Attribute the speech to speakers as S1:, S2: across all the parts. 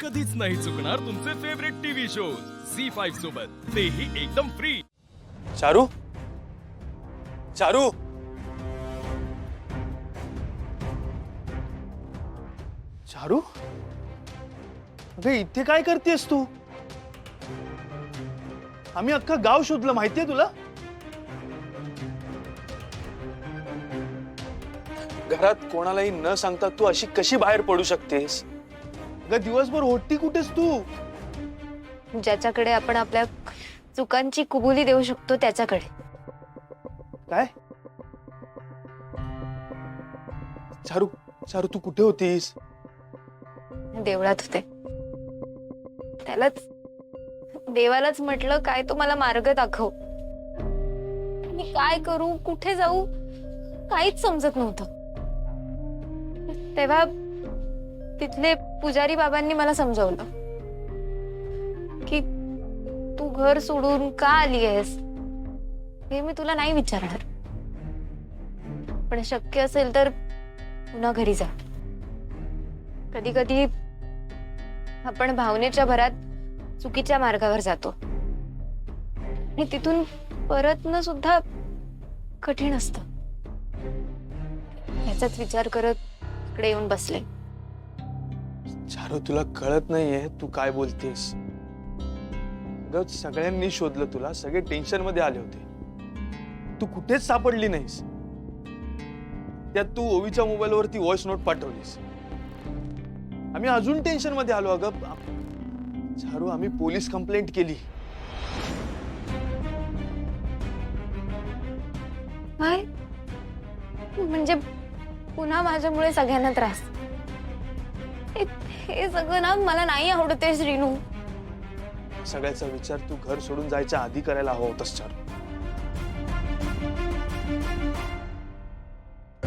S1: कधीच नाही चुकणार तुमचे फेवरेट टीव्ही शोज झी5 सोबत, तेही एकदम फ्री।
S2: चारू, चारू, चारू, अगं इथे काय करतेस तू? आम्ही अख्खं गाव शोधलं, माहितीये तुला? घरात कोणालाही न सांगता तू अशी कशी बाहेर पडू शकतेस? अगं दिवसभर होती कुठेस तू?
S3: ज्याच्याकडे आपण आपल्या चुकांची कुबुली देऊ शकतो त्याच्याकडे।
S2: काय? चारू, चारू तू कुठे होतीस?
S3: देवळात होते। त्यालाच देवालाच म्हटलं काय तो मला मार्ग दाखव। मी काय करू, कुठे जाऊ, काहीच समजत नव्हतं। तेव्हा तिथले पुजारी बाबांनी मला समजावलं की तू घर सोडून का आली आहेस हे मी तुला नाही विचारणार, पण शक्य असेल तर पुन्हा घरी जा। कधी कधी आपण भावनेच्या भरात चुकीच्या मार्गावर जातो आणि तिथून परतणं सुद्धा कठीण असतं। याचाच विचार करत इकडे येऊन बसले।
S2: चारू तुला कळत नाहीये तू काय बोलतेस? ग सगळ्यांनी शोधलं तुला, सगळे टेन्शन मध्ये आले होते, तू कुठेच सापडली नाहीस। त्यात तू ओवीच्या मोबाईल वरती व्हॉइस नोट पाठवलीस, आम्ही अजून टेन्शन मध्ये आलो। अगं चारू आम्ही पोलीस कंप्लेंट केली।
S3: काय म्हणजे पुन्हा माझ्यामुळे सगळ्यांना त्रास? हे सगळं ना मला नाही आवडते श्रीनू।
S2: सगळ्याचा विचार तू घर सोडून जायच्या आधी करायला हवा होतास चारू।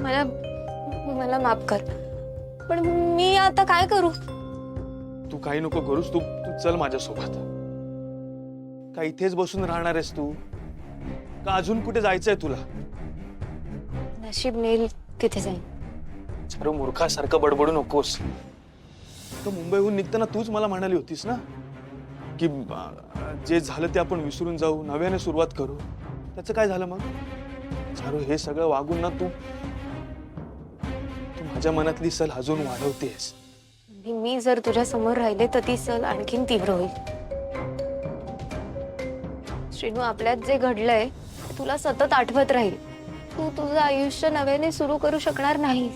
S3: मला मला माफ कर, पण मी आता काय करू?
S2: तू काही नको करूस, तू तू चल माझ्यासोबत। का इथेच बसून राहणार आहेस तू, का अजून कुठे जायचंय तुला?
S3: नशीब नेल तिथे जाईन।
S2: चारू मूर्खासारखं बडबडू नकोस। तर मुंबईहून निघताना तूच मला म्हणाली होतीस ना की जे झालं ते आपण विसरून जाऊ, नव्याने सुरुवात करू। त्याचं काय झालं मग? चारू हे सगळं वागून ना तू माझ्या मनातली सल अजून वाढवतेस।
S3: मी जर तुझ्या समोर राहिले तर ती सल आणखीन तीव्र होईल। श्रीनू, आपल्यात जे घडलंय ते तुला सतत आठवत राहील। तू तुझं आयुष्य नव्याने सुरू करू शकणार नाही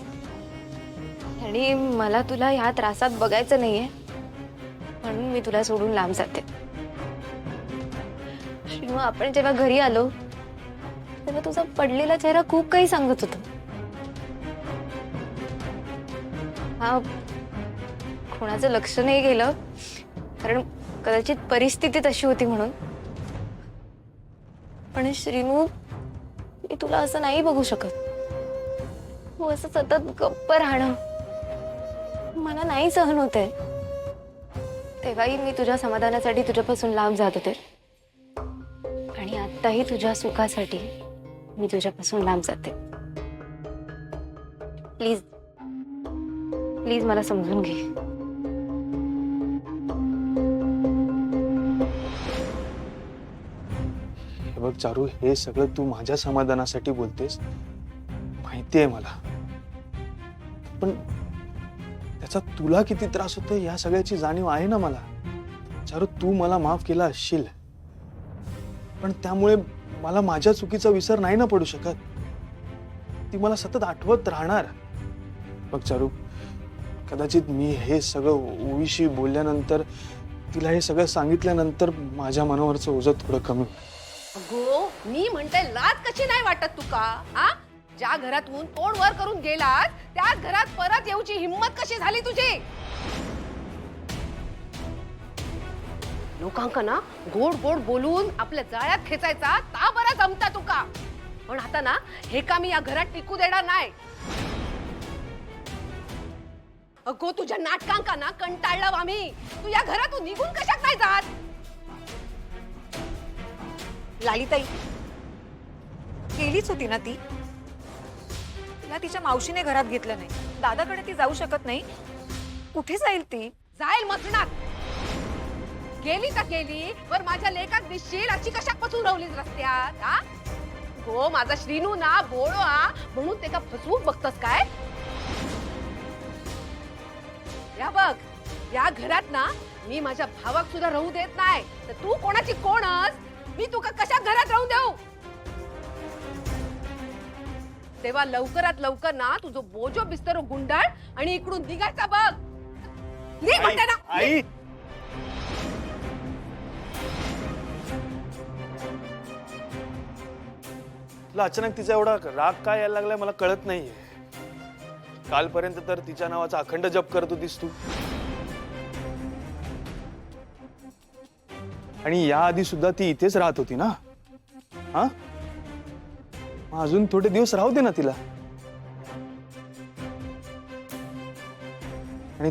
S3: आणि मला तुला ह्या त्रासात बघायचं नाहीये, म्हणून मी तुला सोडून लांब जाते। श्रीनू, आपण जेव्हा घरी आलो तेव्हा तुझा पडलेला चेहरा खूप काही सांगत होता। हा कोणाचं लक्ष नाही गेलं, कारण कदाचित परिस्थिती तशी होती म्हणून। पण श्रीनू, मी तुला असं नाही बघू शकत। तू असं सतत गप्प राहणं मला नाही सहन होतंय। तेव्हाही मी तुझ्या समाधानासाठी तुझ्यापासून लांब जात होते आणि आत्ताही तुझ्या सुखासाठी मी तुझ्यापासून लांब जाते। प्लीज प्लीज मला समजून घे।
S2: हे बघ चारू, हे सगळं तू माझ्या समाधानासाठी बोलतेस, माहितीये मला, पण त्याचा तुला किती त्रास होतोय या सगळ्याची जाणीव आहे ना मला। चारू तू मला माफ केला असशील, पण त्यामुळे मला माझ्या चुकीचा विसर नाही ना पडू शकत। ती मला सतत आठवत राहणार। बघ चारू, कदाचित मी हे सगळं ओवीशी बोलल्यानंतर, तिला हे सगळं सांगितल्यानंतर माझ्या मनावरचं ओझं थोडं कमी होईल।
S4: अगो, मी म्हणते लाज कशी नाही वाटत तुका? आ? ज्या घरातून तोड वर करून गेलास त्याच घरात परत येऊची हिम्मत कशी झाली तुझी? लोकांका ना गोड गोड बोलून आपल्या जाळ्यात खेचायचा ता बरा जमता तुका, पण आता ना हे का मी या घरात टिकू देणार नाही। अगो, तुझ्या नाटकांका ना कंटाळलं आम्ही। तू या घरातून निघून कशात नाही जात?
S5: लालीताई गेलीच होती ना ती, तिला तिच्या मावशीने घरात घेतलं नाही, दादाकडे ती जाऊ शकत नाही, कुठे जाईल ती?
S4: जाईल मसणात. गेली तर गेली, वर माझ्या लेखात दिसशील अशी कशा पसरवलीस रस्त्यात? हा हो माझा श्रीनू ना बोळो हा म्हणून ते का फसवून बघतस काय? या बघ, या घरात ना मी माझ्या भावाक सुद्धा राहू देत नाही, तर तू कोणाची कोणस? मी तुका कशा घरात राहू देऊ? तेव्हा लवकरात लवकर ना तुझं बोजो बिस्तर गुंडाळ आणि इकडून निघायचा बघ. निघ म्हणते ना.
S2: आई तुला अचानक तिचा एवढा राग काय यायला लागलाय मला कळत नाहीये. कालपर्यंत तर तिच्या नावाचा अखंड जप करत होतीस तू, आणि याआधी सुद्धा ती इथेच राहत होती ना. हा मग अजून थोडे दिवस राहू दे ना तिला. आणि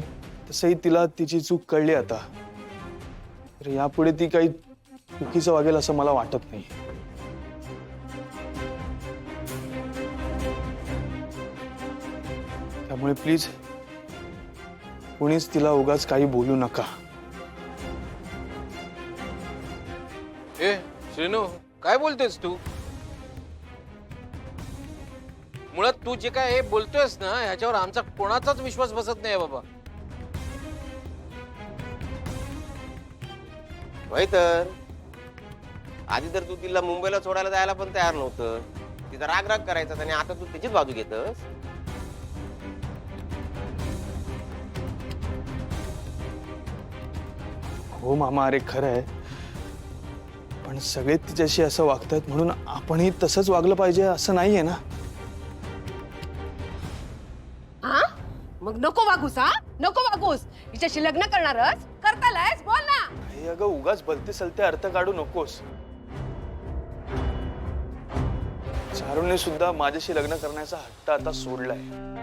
S2: तसंही तिला तिची चूक कळली आता, तर यापुढे ती काही चुकीचं वागेल असं मला वाटत नाही. त्यामुळे प्लीज कोणीच तिला उगाच काही बोलू नका.
S5: ए श्रीनू, काय बोलतोयस तू? मुळात तू जे काय हे बोलतोयस ना, ह्याच्यावर आमचा कोणाचाच विश्वास बसत नाही बाबा.
S6: होय तर आधी तर तू तिला मुंबईला सोडायला जायला पण तयार नव्हतं. तिचा राग राग करायचा आणि आता तू त्याचीच बाजू घेतस.
S2: हो मामा, अरे खरं आहे, पण सगळे तिच्याशी असं वागतायत म्हणून आपणही तसंच वागलं पाहिजे असं नाहीये ना.
S4: हा मग नको वागूस. हा नको वागूस. हिच्याशी लग्न करणारच करतालायस, बोल ना.
S2: आई, अगं उगाच भलते सलते अर्थ काढू नकोस. चारूने सुद्धा माझ्याशी लग्न करण्याचा हट्ट आता सोडलाय.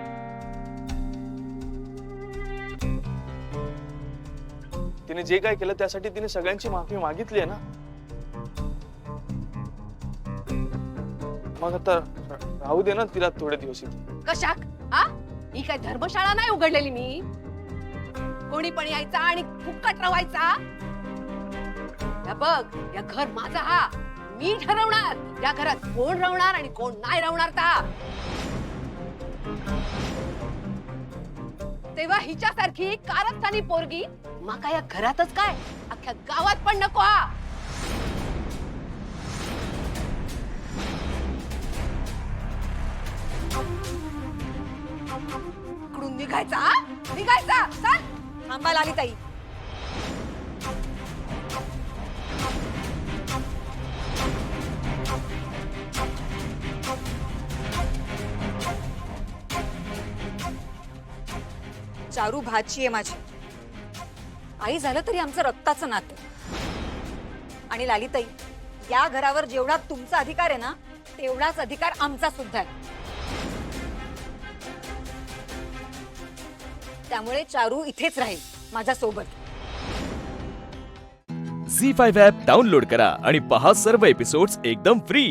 S2: तिने जे काय केलं त्यासाठी तिने सगळ्यांची माफी मागितली आहे ना. मग आता राहू दे ना तिला थोडे दिवस इथे.
S4: कशाक? हा ही काय धर्मशाळा नाही उघडलेली मी. कोणी पण यायचा आणि फुक्कट राहायचा. या बघ, या घर माझा हा. मी ठरवणार या घरात कोण राहणार आणि कोण नाही राहणार. तेव्हा हिच्यासारखी कारस्थानी पोरगी माका या घरातच काय अख्ख्या गावात पण नको. हा इकडून निघायचा. हा? निघायचा. चल.
S7: थांबा लाली ताई. चारू भाची आहे माझी. आई झालं तरी आमचं रक्ताचं नातं. आणि लालीताई, या घरावर जेवढा तुमचा अधिकार आहे ना, तेवढाच अधिकार आमचा सुद्धा आहे. त्यामुळे चारू इथेच राहील माझ्या सोबत.
S1: झी5 ॲप डाउनलोड करा आणि पहा सर्व एपिसोड्स एकदम फ्री.